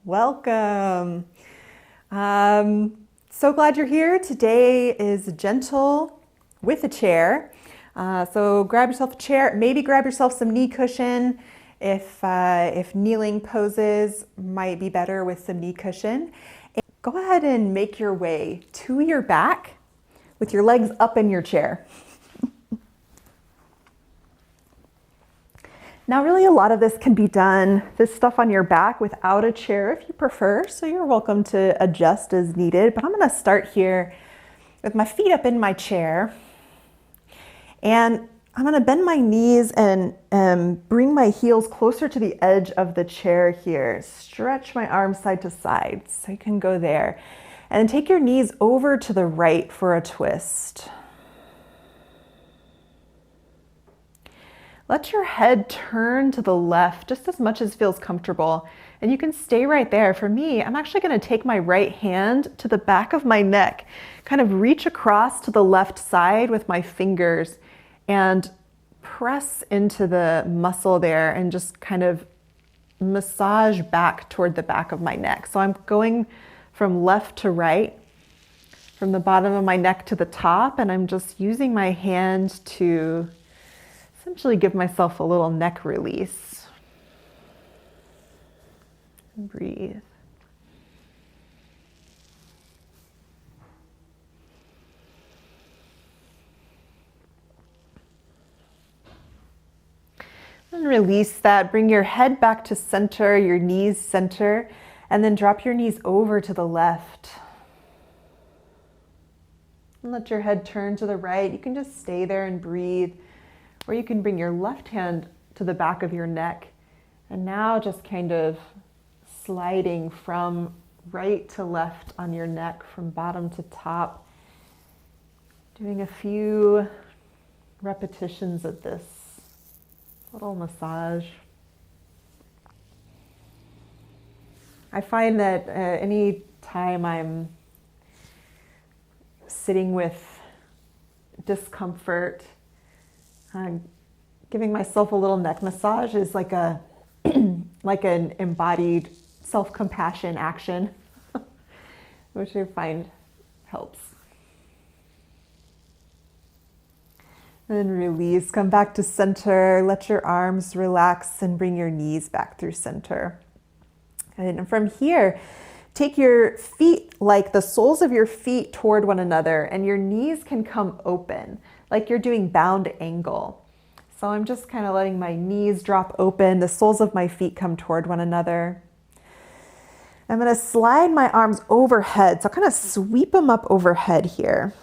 Welcome. So glad you're here. Today is gentle with a chair. So grab yourself a chair, maybe grab yourself some knee cushion if kneeling poses might be better with some knee cushion. And go ahead and make your way to your back with your legs up in your chair. Now really a lot of this can be done, this stuff on your back without a chair if you prefer, so you're welcome to adjust as needed. But I'm gonna start here with my feet up in my chair. And I'm gonna bend my knees and bring my heels closer to the edge of the chair here. Stretch my arms side to side so you can go there. And then take your knees over to the right for a twist. Let your head turn to the left just as much as feels comfortable. And you can stay right there. For me, I'm actually going to take my right hand to the back of my neck, kind of reach across to the left side with my fingers and press into the muscle there and just kind of massage back toward the back of my neck. So I'm going from left to right, from the bottom of my neck to the top, and I'm just using my hand to essentially give myself a little neck release. Breathe. And release that. Bring your head back to center, your knees center, and then drop your knees over to the left. And let your head turn to the right. You can just stay there and breathe. Or you can bring your left hand to the back of your neck and now just kind of sliding from right to left on your neck, from bottom to top. Doing a few repetitions of this little massage. I find that any time I'm sitting with discomfort, giving myself a little neck massage is like an embodied self-compassion action, which I find helps. And then release, come back to center, let your arms relax and bring your knees back through center. And from here, take your feet, like the soles of your feet, toward one another, and your knees can come open, like you're doing bound angle. So I'm just kind of letting my knees drop open, the soles of my feet come toward one another. I'm going to slide my arms overhead, so kind of sweep them up overhead here.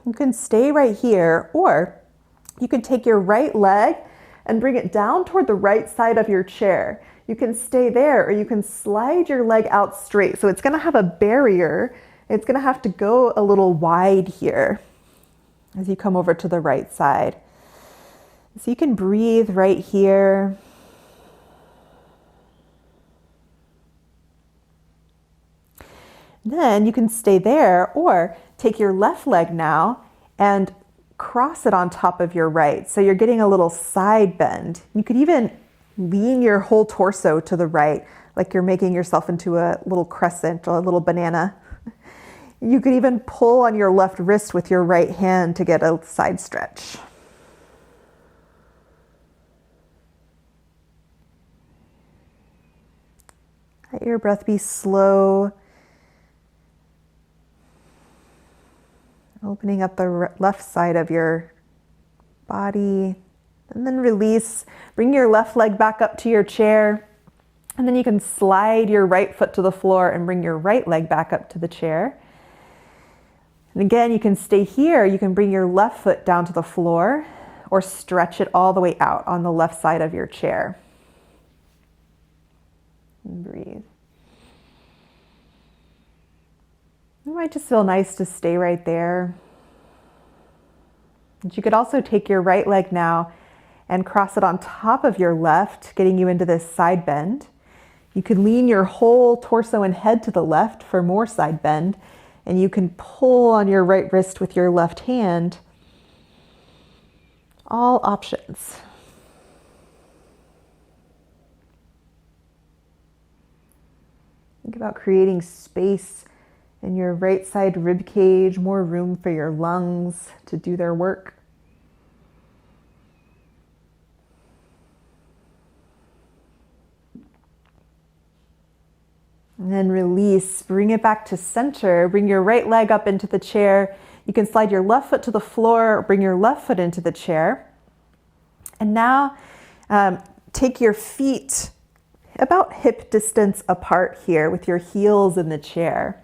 You can stay right here, or you can take your right leg and bring it down toward the right side of your chair. You can stay there, or you can slide your leg out straight. So it's going to have a barrier. It's going to have to go a little wide here as you come over to the right side. So you can breathe right here. Then you can stay there, or take your left leg now and cross it on top of your right. So you're getting a little side bend. You could even lean your whole torso to the right, like you're making yourself into a little crescent or a little banana. You could even pull on your left wrist with your right hand to get a side stretch. Let your breath be slow. Opening up the left side of your body. And then release. Bring your left leg back up to your chair. And then you can slide your right foot to the floor and bring your right leg back up to the chair. And again, you can stay here. You can bring your left foot down to the floor or stretch it all the way out on the left side of your chair. And breathe. It might just feel nice to stay right there. And you could also take your right leg now and cross it on top of your left, getting you into this side bend. You could lean your whole torso and head to the left for more side bend, and you can pull on your right wrist with your left hand. All options. about creating space in your right side rib cage, more room for your lungs to do their work. And then release, bring it back to center. Bring your right leg up into the chair. You can slide your left foot to the floor, or bring your left foot into the chair. And now take your feet about hip distance apart here with your heels in the chair.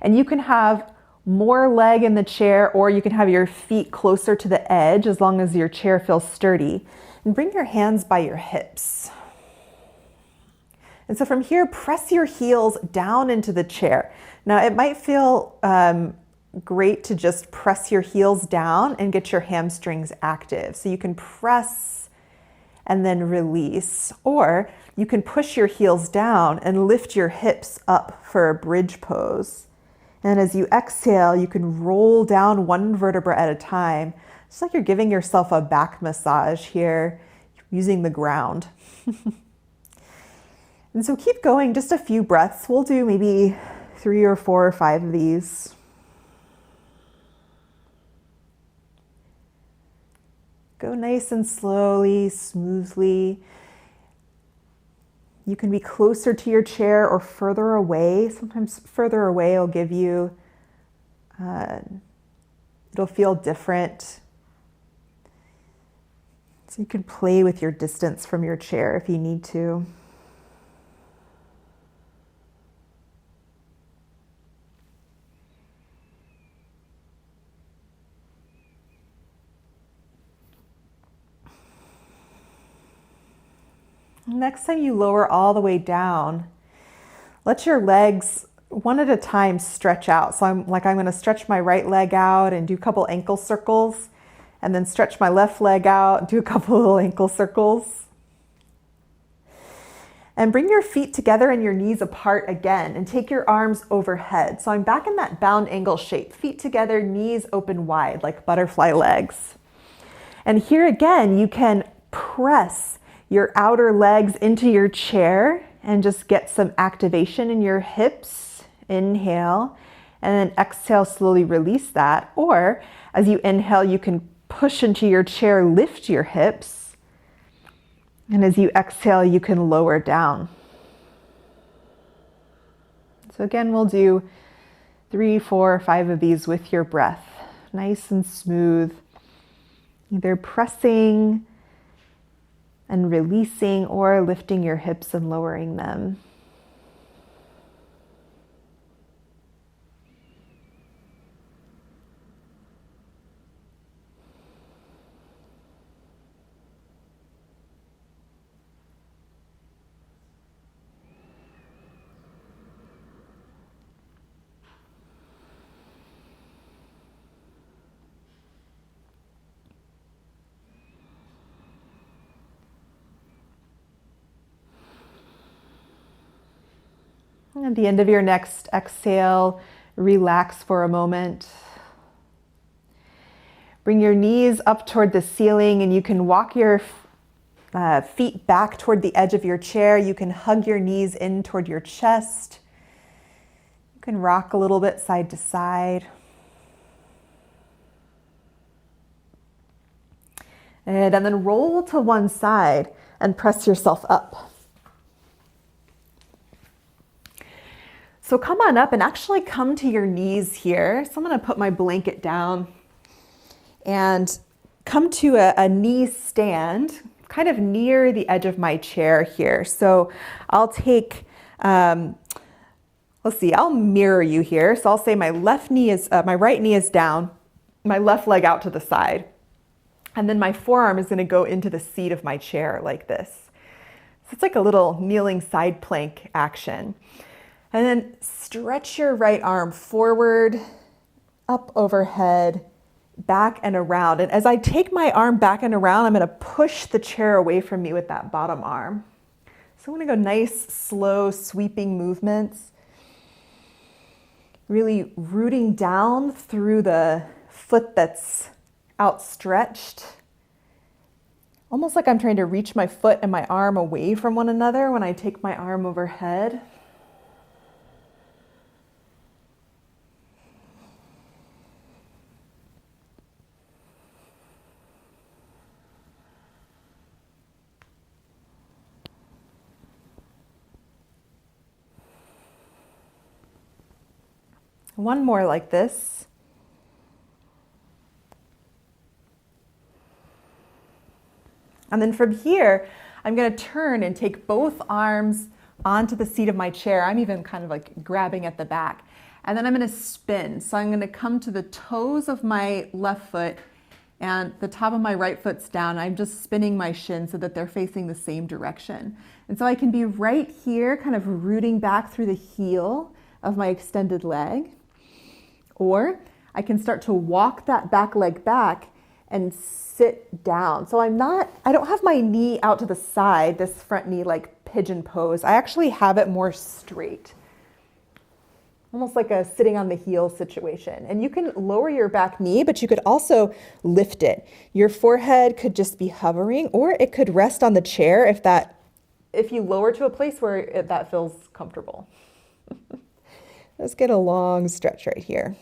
And you can have more leg in the chair, or you can have your feet closer to the edge as long as your chair feels sturdy. And bring your hands by your hips. And so from here, press your heels down into the chair. Now it might feel great to just press your heels down and get your hamstrings active. So you can press and then release, or you can push your heels down and lift your hips up for a bridge pose. And as you exhale, you can roll down one vertebra at a time. It's like you're giving yourself a back massage here, using the ground. And so keep going, just a few breaths. We'll do maybe 3 or 4 or 5 of these. Go nice and slowly, smoothly. You can be closer to your chair or further away. Sometimes further away will give you, it'll feel different. So you can play with your distance from your chair if you need to. Next time you lower all the way down, let your legs one at a time stretch out. So I'm going to stretch my right leg out and do a couple ankle circles, and then stretch my left leg out and do a couple little ankle circles. And bring your feet together and your knees apart again, and take your arms overhead. So I'm back in that bound angle shape, feet together, knees open wide like butterfly legs. And here again, you can press your outer legs into your chair and just get some activation in your hips. Inhale, and then exhale, slowly release that. Or as you inhale, you can push into your chair, lift your hips. And as you exhale, you can lower down. So again, we'll do 3, 4, 5 of these with your breath. Nice and smooth. Either pressing and releasing, or lifting your hips and lowering them. At the end of your next exhale, relax for a moment. Bring your knees up toward the ceiling, and you can walk your feet back toward the edge of your chair. You can hug your knees in toward your chest. You can rock a little bit side to side. And then roll to one side and press yourself up. So come on up and actually come to your knees here. So I'm going to put my blanket down and come to a knee stand, kind of near the edge of my chair here. So I'll take, I'll mirror you here. So I'll say my right knee is down, my left leg out to the side. And then my forearm is going to go into the seat of my chair like this. So it's like a little kneeling side plank action. And then stretch your right arm forward, up overhead, back and around. And as I take my arm back and around, I'm going to push the chair away from me with that bottom arm. So I'm going to go nice, slow, sweeping movements. Really rooting down through the foot that's outstretched. Almost like I'm trying to reach my foot and my arm away from one another when I take my arm overhead. One more like this. And then from here, I'm going to turn and take both arms onto the seat of my chair. I'm even kind of like grabbing at the back. And then I'm going to spin. So I'm going to come to the toes of my left foot and the top of my right foot's down. I'm just spinning my shins so that they're facing the same direction. And so I can be right here, kind of rooting back through the heel of my extended leg. Or I can start to walk that back leg back and sit down. So I don't have my knee out to the side, this front knee like pigeon pose. I actually have it more straight, almost like a sitting on the heel situation. And you can lower your back knee, but you could also lift it. Your forehead could just be hovering, or it could rest on the chair if you lower to a place where that feels comfortable. Let's get a long stretch right here.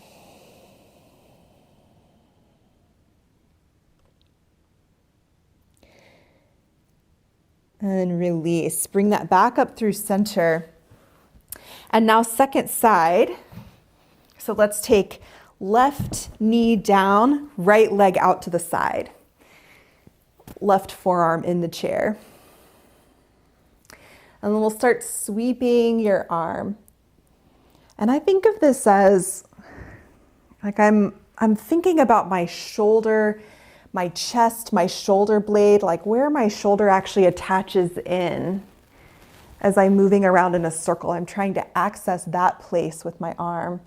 And release. Bring that back up through center. And now second side. So let's take left knee down, right leg out to the side. Left forearm in the chair. And then we'll start sweeping your arm. And I think of this as like I'm thinking about my shoulder, my chest, my shoulder blade, like where my shoulder actually attaches in. As I'm moving around in a circle, I'm trying to access that place with my arm.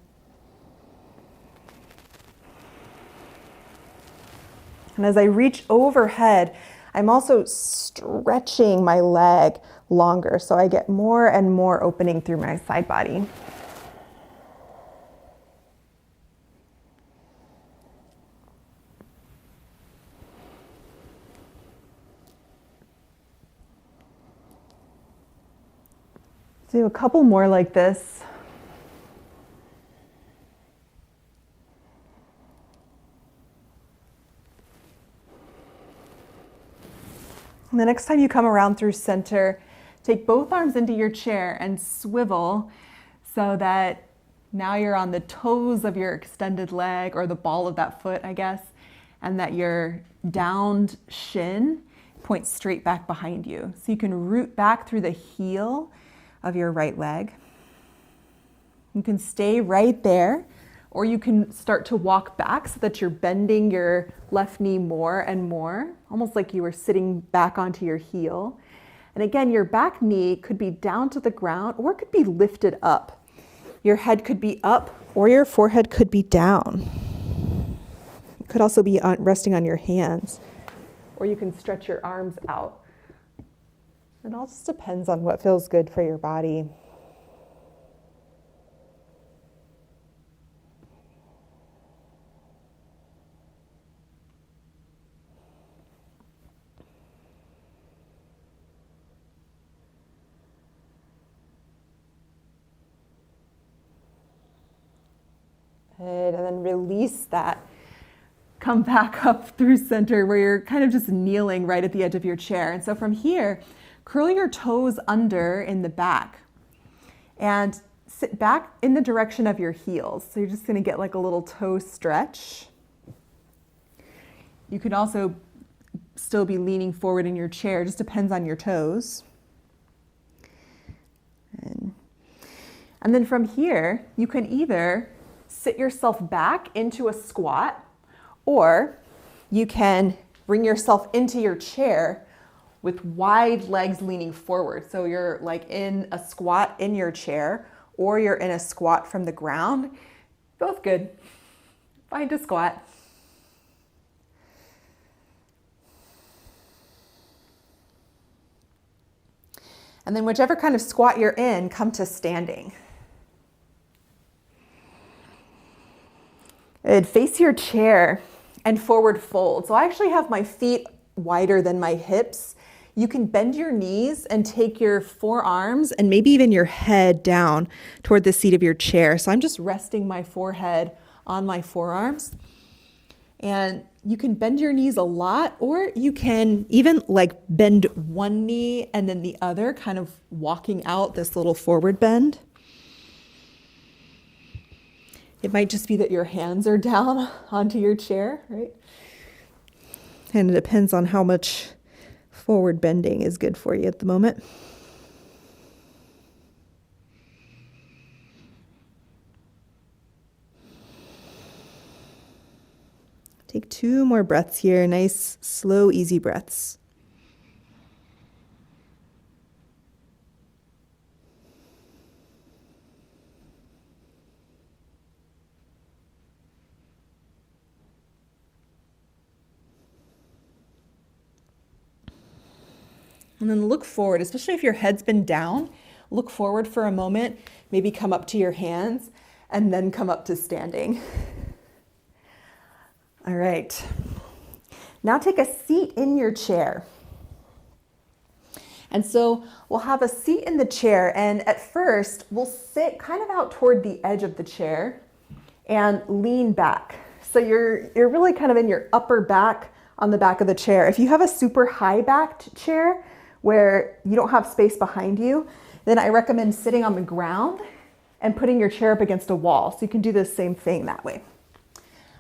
And as I reach overhead, I'm also stretching my leg longer, so I get more and more opening through my side body. Do a couple more like this. And the next time you come around through center, take both arms into your chair and swivel so that now you're on the toes of your extended leg, or the ball of that foot, I guess, and that your downed shin points straight back behind you. So you can root back through the heel of your right leg. You can stay right there, or you can start to walk back so that you're bending your left knee more and more, almost like you were sitting back onto your heel. And again, your back knee could be down to the ground, or it could be lifted up. Your head could be up, or your forehead could be down. It could also be resting on your hands, or you can stretch your arms out. It all just depends on what feels good for your body. Good, and then release that. Come back up through center where you're kind of just kneeling right at the edge of your chair. And so from here, curl your toes under in the back and sit back in the direction of your heels. So you're just going to get like a little toe stretch. You could also still be leaning forward in your chair, just depends on your toes. And then from here, you can either sit yourself back into a squat, or you can bring yourself into your chair with wide legs leaning forward. So you're like in a squat in your chair, or you're in a squat from the ground. Both good. Find a squat. And then whichever kind of squat you're in, come to standing. Good. Face your chair and forward fold. So I actually have my feet wider than my hips. You can bend your knees and take your forearms and maybe even your head down toward the seat of your chair. So I'm just resting my forehead on my forearms. And you can bend your knees a lot, or you can even like bend one knee and then the other, kind of walking out this little forward bend. It might just be that your hands are down onto your chair, right? And it depends on how much forward bending is good for you at the moment. Take 2 more breaths here, nice, slow, easy breaths. And then look forward, especially if your head's been down, look forward for a moment, maybe come up to your hands, and then come up to standing. All right. Now take a seat in your chair. And so we'll have a seat in the chair, and at first we'll sit kind of out toward the edge of the chair and lean back. So you're really kind of in your upper back on the back of the chair. If you have a super high backed chair where you don't have space behind you, then I recommend sitting on the ground and putting your chair up against a wall. So you can do the same thing that way.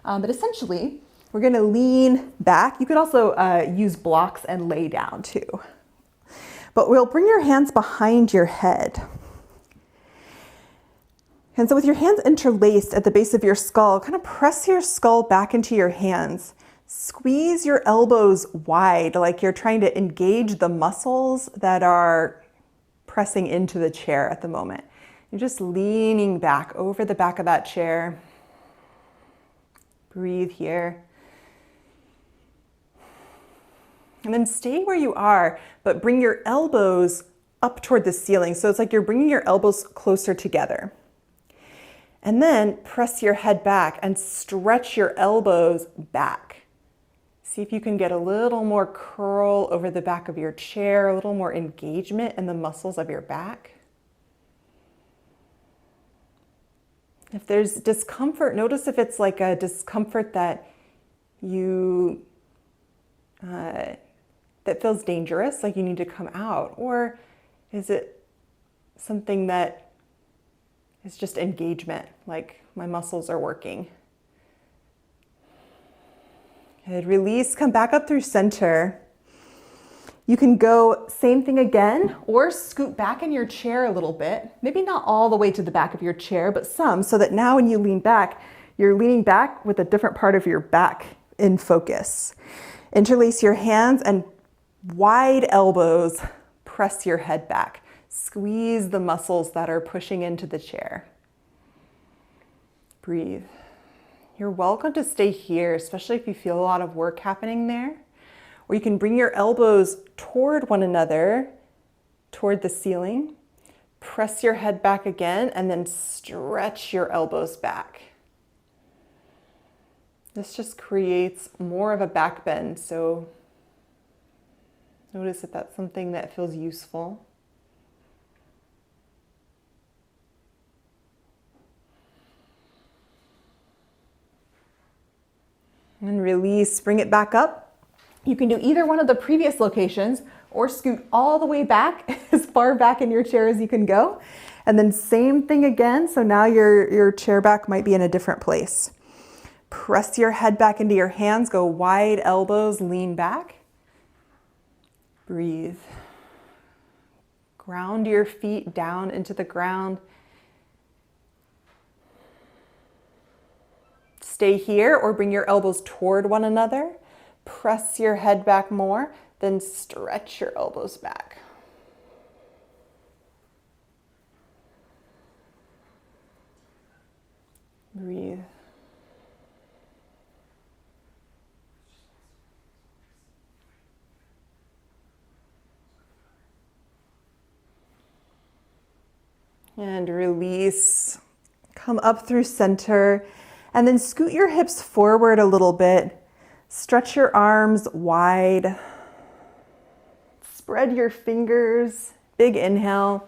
But essentially, we're gonna lean back. You could also use blocks and lay down too. But we'll bring your hands behind your head. And so with your hands interlaced at the base of your skull, kind of press your skull back into your hands. Squeeze your elbows wide, like you're trying to engage the muscles that are pressing into the chair at the moment. You're just leaning back over the back of that chair. Breathe here. And then stay where you are, but bring your elbows up toward the ceiling. So it's like you're bringing your elbows closer together. And then press your head back and stretch your elbows back. See if you can get a little more curl over the back of your chair, a little more engagement in the muscles of your back. If there's discomfort, notice if it's like a discomfort that you that feels dangerous, like you need to come out, or is it something that is just engagement, like my muscles are working? Good, release, come back up through center. You can go same thing again, or scoot back in your chair a little bit. Maybe not all the way to the back of your chair, but some, so that now when you lean back, you're leaning back with a different part of your back in focus. Interlace your hands and wide elbows, press your head back. Squeeze the muscles that are pushing into the chair. Breathe. You're welcome to stay here, especially if you feel a lot of work happening there. Or you can bring your elbows toward one another, toward the ceiling. Press your head back again and then stretch your elbows back. This just creates more of a back bend, so notice if that's something that feels useful. And release, bring it back up. You can do either one of the previous locations or scoot all the way back, as far back in your chair as you can go. And then same thing again, so now your chair back might be in a different place. Press your head back into your hands, go wide elbows, lean back. Breathe. Ground your feet down into the ground. Stay here or bring your elbows toward one another. Press your head back more, then stretch your elbows back. Breathe. And release. Come up through center. And then scoot your hips forward a little bit. Stretch your arms wide. Spread your fingers. Big inhale.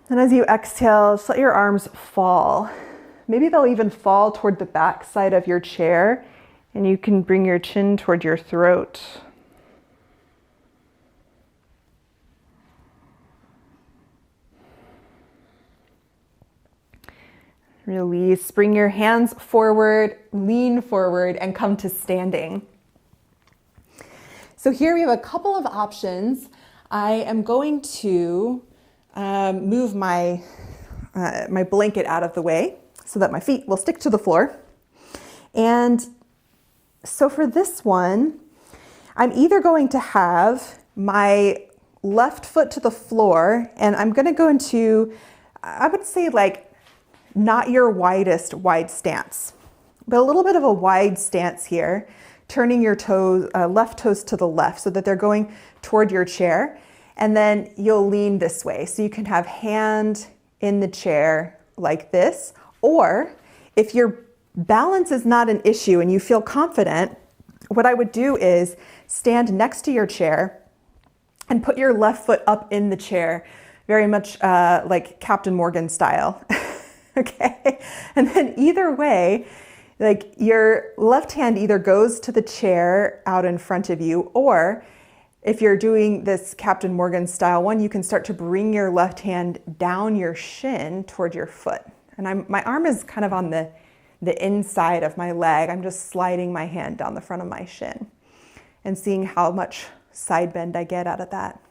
And as you exhale, just let your arms fall. Maybe they'll even fall toward the back side of your chair, and you can bring your chin toward your throat. Release. Bring your hands forward, lean forward, and come to standing. So here we have a couple of options. I am going to move my blanket out of the way so that my feet will stick to the floor. And so for this one, I'm either going to have my left foot to the floor, and I'm going to go into, I would say, like not your widest wide stance, but a little bit of a wide stance here, turning your toes, left toes to the left so that they're going toward your chair. And then you'll lean this way. So you can have hand in the chair like this, or if your balance is not an issue and you feel confident, what I would do is stand next to your chair and put your left foot up in the chair, very much like Captain Morgan style. Okay, and then either way, like your left hand either goes to the chair out in front of you, or if you're doing this Captain Morgan style one, you can start to bring your left hand down your shin toward your foot. And my arm is kind of on the inside of my leg. I'm just sliding my hand down the front of my shin and seeing how much side bend I get out of that.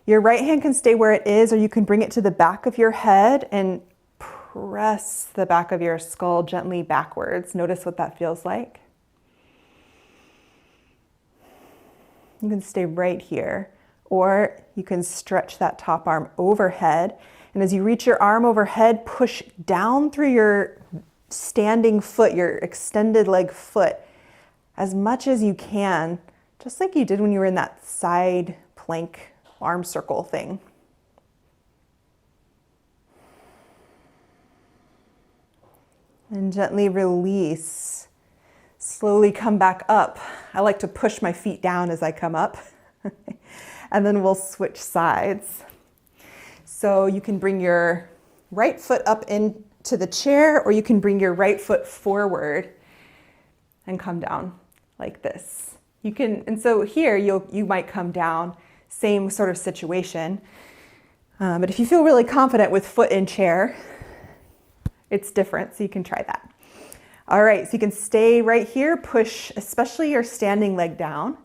Your right hand can stay where it is, or you can bring it to the back of your head and press the back of your skull gently backwards. Notice what that feels like. You can stay right here, or you can stretch that top arm overhead. And as you reach your arm overhead, push down through your standing foot, your extended leg foot, as much as you can, just like you did when you were in that side plank arm circle thing. And gently release. Slowly come back up. I like to push my feet down as I come up. And then we'll switch sides. So you can bring your right foot up into the chair, or you can bring your right foot forward and come down like this. You can, and so here you might come down, same sort of situation. But if you feel really confident with foot in chair, it's different, so you can try that. All right, so you can stay right here, push especially your standing leg down.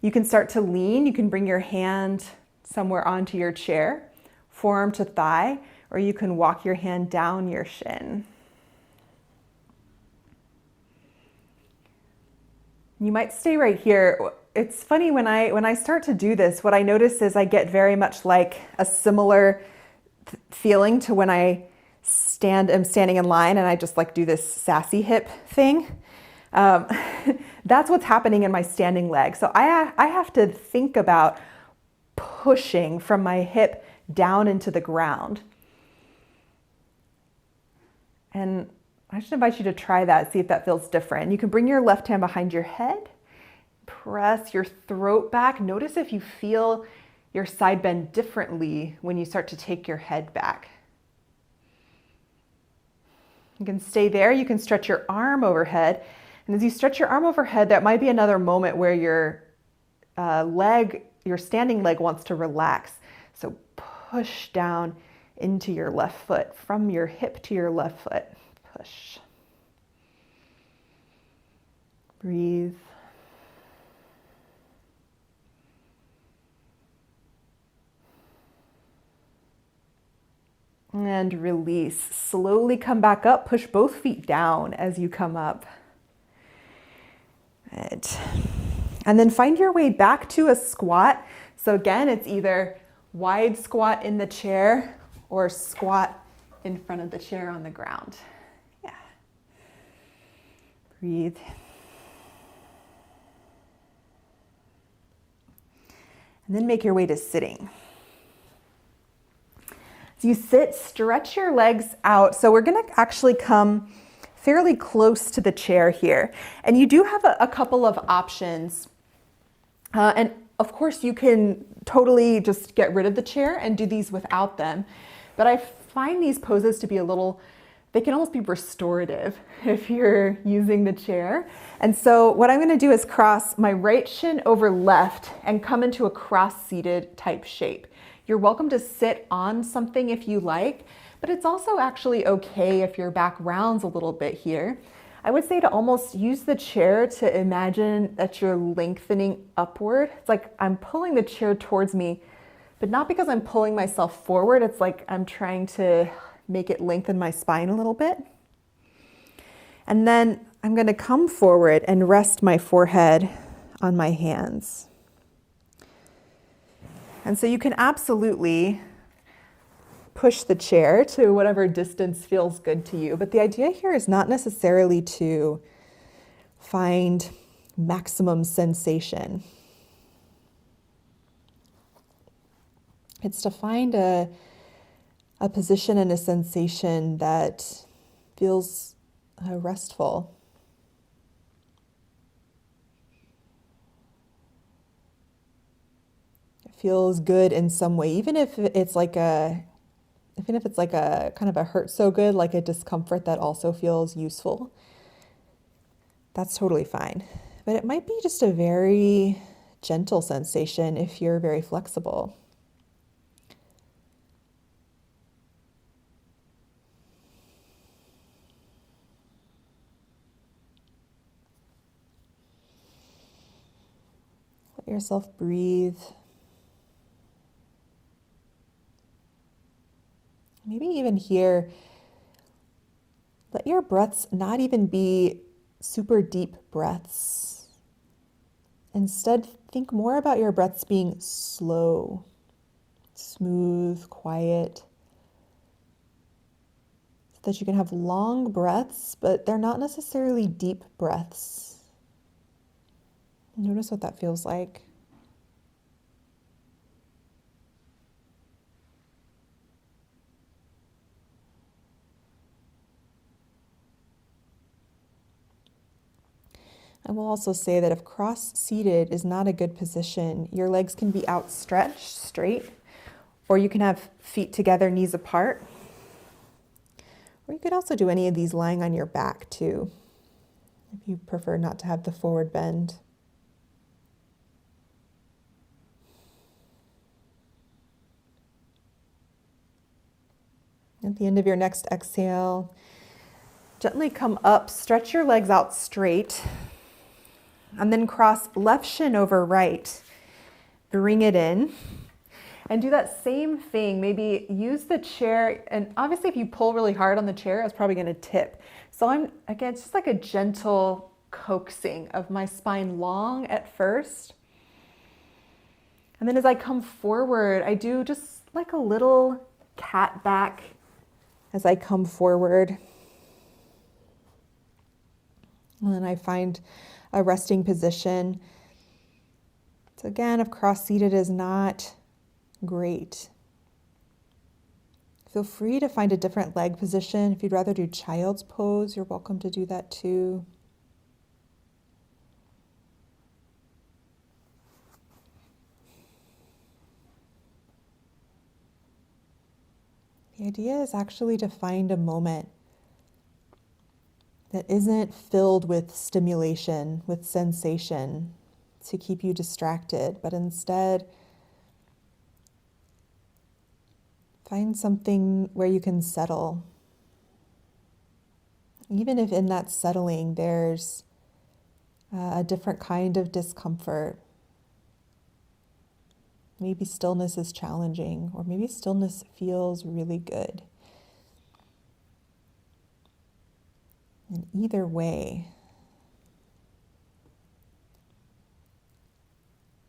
You can start to lean. You can bring your hand somewhere onto your chair, forearm to thigh, or you can walk your hand down your shin. You might stay right here. It's funny, when I start to do this, what I notice is I get very much like a similar feeling to when I'm standing in line and I just like do this sassy hip thing. That's what's happening in my standing leg. So I have to think about pushing from my hip down into the ground. And I should invite you to try that, see if that feels different. You can bring your left hand behind your head, press your throat back. Notice if you feel your side bend differently when you start to take your head back. You can stay there. You can stretch your arm overhead. And as you stretch your arm overhead, that might be another moment where your your standing leg wants to relax. So push down into your left foot, from your hip to your left foot. Push. Breathe. And release. Slowly come back up. Push both feet down as you come up. Good. And then find your way back to a squat. So again, it's either wide squat in the chair or squat in front of the chair on the ground. Yeah. Breathe. And then make your way to sitting. As you sit, stretch your legs out. So we're going to actually come fairly close to the chair here. And you do have a couple of options. And of course, you can totally just get rid of the chair and do these without them. But I find these poses to be a little they can almost be restorative if you're using the chair. And so what I'm going to do is cross my right shin over left and come into a cross-seated type shape. You're welcome to sit on something if you like, but it's also actually okay if your back rounds a little bit here. I would say to almost use the chair to imagine that you're lengthening upward. It's like I'm pulling the chair towards me, but not because I'm pulling myself forward. It's like I'm trying to make it lengthen my spine a little bit. And then I'm going to come forward and rest my forehead on my hands. And so you can absolutely push the chair to whatever distance feels good to you. But the idea here is not necessarily to find maximum sensation. It's to find a position and a sensation that feels restful. It feels good in some way, even if it's like a kind of a hurt so good, like a discomfort that also feels useful. That's totally fine. But it might be just a very gentle sensation if you're very flexible. Let yourself breathe. Maybe even here, let your breaths not even be super deep breaths. Instead, think more about your breaths being slow, smooth, quiet, so that you can have long breaths, but they're not necessarily deep breaths. Notice what that feels like. I will also say that if cross-seated is not a good position, your legs can be outstretched straight, or you can have feet together, knees apart. Or you could also do any of these lying on your back too, if you prefer not to have the forward bend. At the end of your next exhale, gently come up, stretch your legs out straight, and then cross left shin over right. Bring it in. And do that same thing. Maybe use the chair, and obviously if you pull really hard on the chair, it's probably going to tip. So it's just like a gentle coaxing of my spine long at first. And then as I come forward, I do just like a little cat back as I come forward. And then I find a resting position. So again, if cross-seated is not great, feel free to find a different leg position. If you'd rather do child's pose, you're welcome to do that too. The idea is actually to find a moment that isn't filled with stimulation, with sensation to keep you distracted, but instead find something where you can settle. Even if in that settling there's a different kind of discomfort. Maybe stillness is challenging, or maybe stillness feels really good. And either way,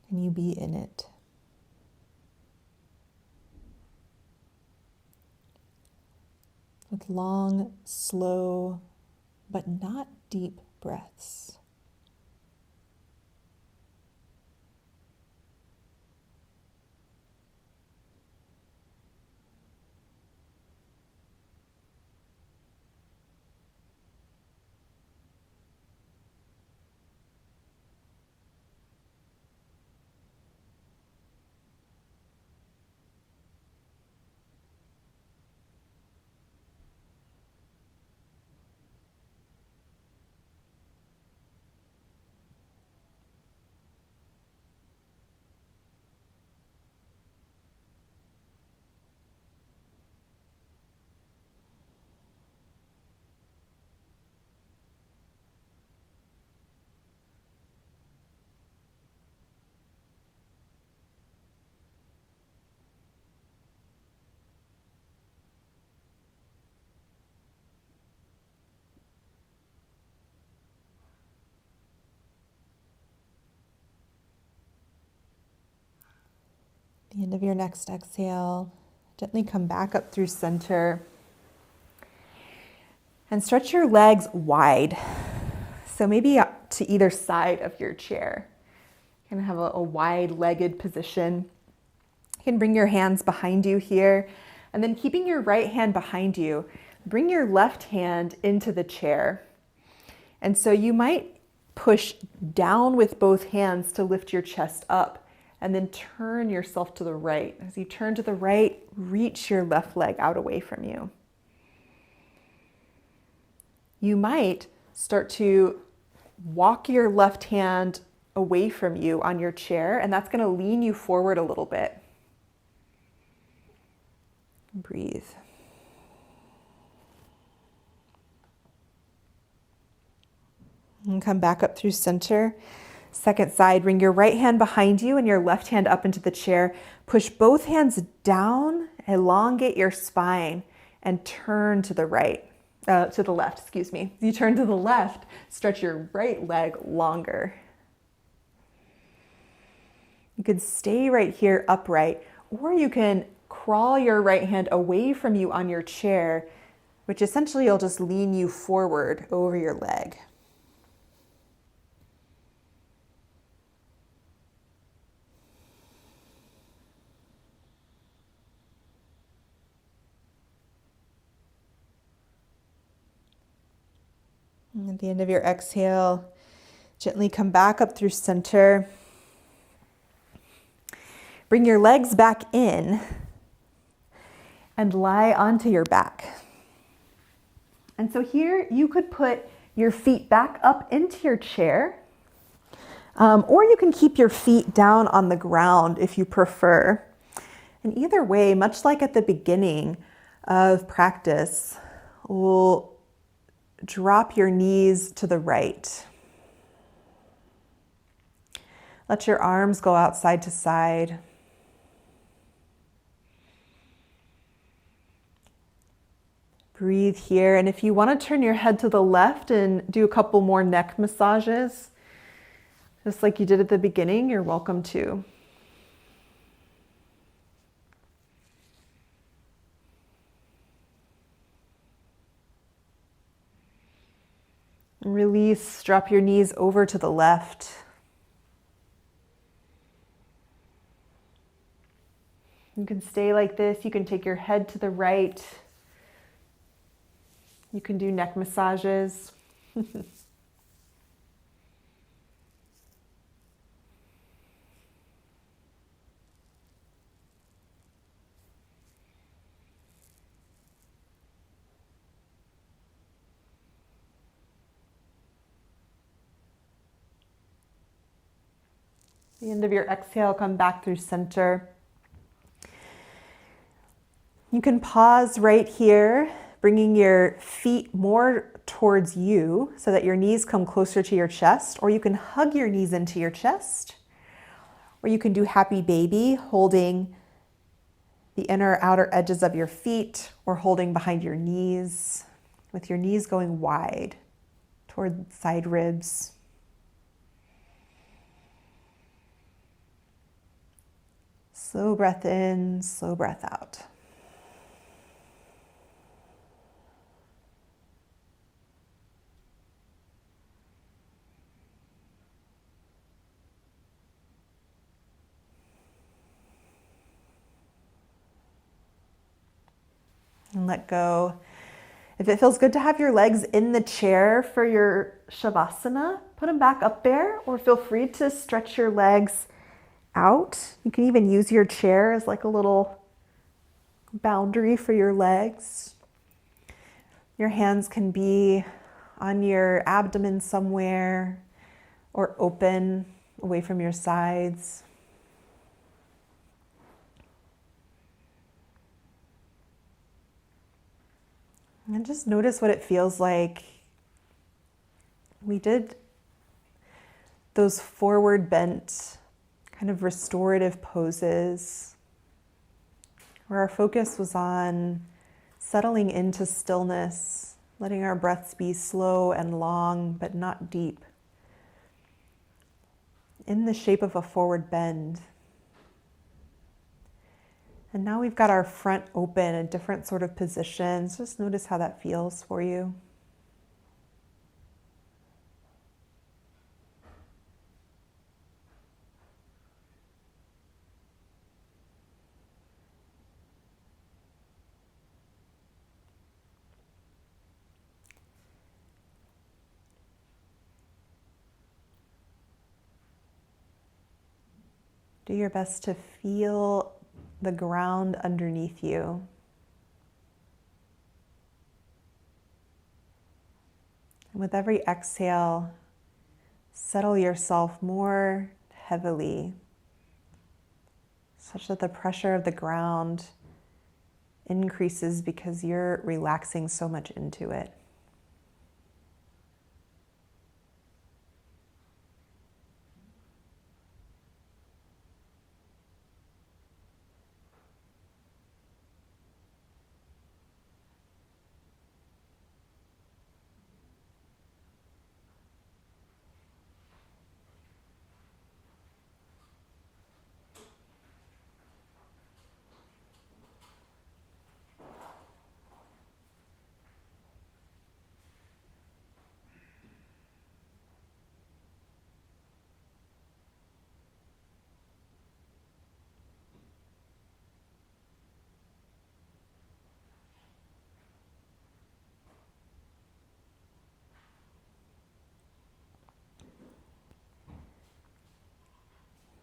can you be in it? With long, slow, but not deep breaths. The end of your next exhale, gently come back up through center and stretch your legs wide. So maybe up to either side of your chair. You're gonna have a wide-legged position. You can bring your hands behind you here, and then keeping your right hand behind you, bring your left hand into the chair. And so you might push down with both hands to lift your chest up, and then turn yourself to the right. As you turn to the right, reach your left leg out away from you. You might start to walk your left hand away from you on your chair, and that's going to lean you forward a little bit. Breathe. And come back up through center. Second side, bring your right hand behind you and your left hand up into the chair. Push both hands down, elongate your spine, and turn to the right. To the left, excuse me. You turn to the left, stretch your right leg longer. You could stay right here upright, or you can crawl your right hand away from you on your chair, which essentially will just lean you forward over your leg. And at the end of your exhale, gently come back up through center. Bring your legs back in and lie onto your back. And so here you could put your feet back up into your chair, or you can keep your feet down on the ground if you prefer. And either way, much like at the beginning of practice, we'll drop your knees to the right. Let your arms go out side to side. Breathe here, and if you want to turn your head to the left and do a couple more neck massages, just like you did at the beginning, you're welcome to. Release, drop your knees over to the left. You can stay like this. You can take your head to the right. You can do neck massages. The end of your exhale, come back through center. You can pause right here, bringing your feet more towards you so that your knees come closer to your chest, or you can hug your knees into your chest, or you can do happy baby, holding the inner outer edges of your feet or holding behind your knees with your knees going wide toward side ribs. Slow breath in, slow breath out. And let go. If it feels good to have your legs in the chair for your Shavasana, put them back up there, or feel free to stretch your legs out. You can even use your chair as like a little boundary for your legs. Your hands can be on your abdomen somewhere or open away from your sides. And just notice what it feels like. We did those forward bent kind of restorative poses where our focus was on settling into stillness, letting our breaths be slow and long, but not deep, in the shape of a forward bend. And now we've got our front open, a different sort of position. So just notice how that feels for you. Do your best to feel the ground underneath you. And with every exhale, settle yourself more heavily, such that the pressure of the ground increases because you're relaxing so much into it.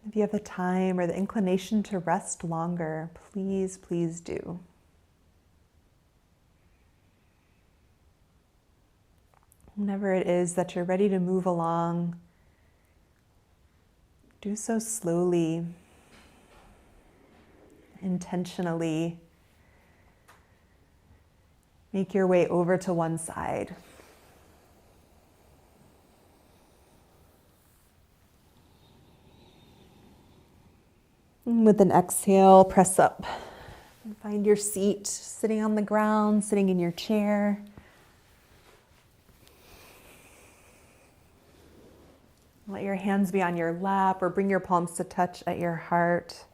If you have the time or the inclination to rest longer, please, please do. Whenever it is that you're ready to move along, do so slowly, intentionally. Make your way over to one side. And with an exhale, press up. And find your seat, sitting on the ground, sitting in your chair. Let your hands be on your lap or bring your palms to touch at your heart.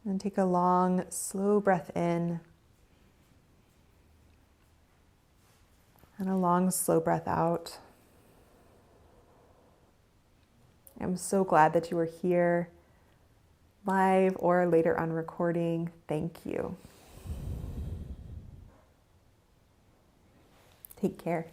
And take a long, slow breath in. And a long, slow breath out. I'm so glad that you were here, live or later on recording. Thank you. Take care.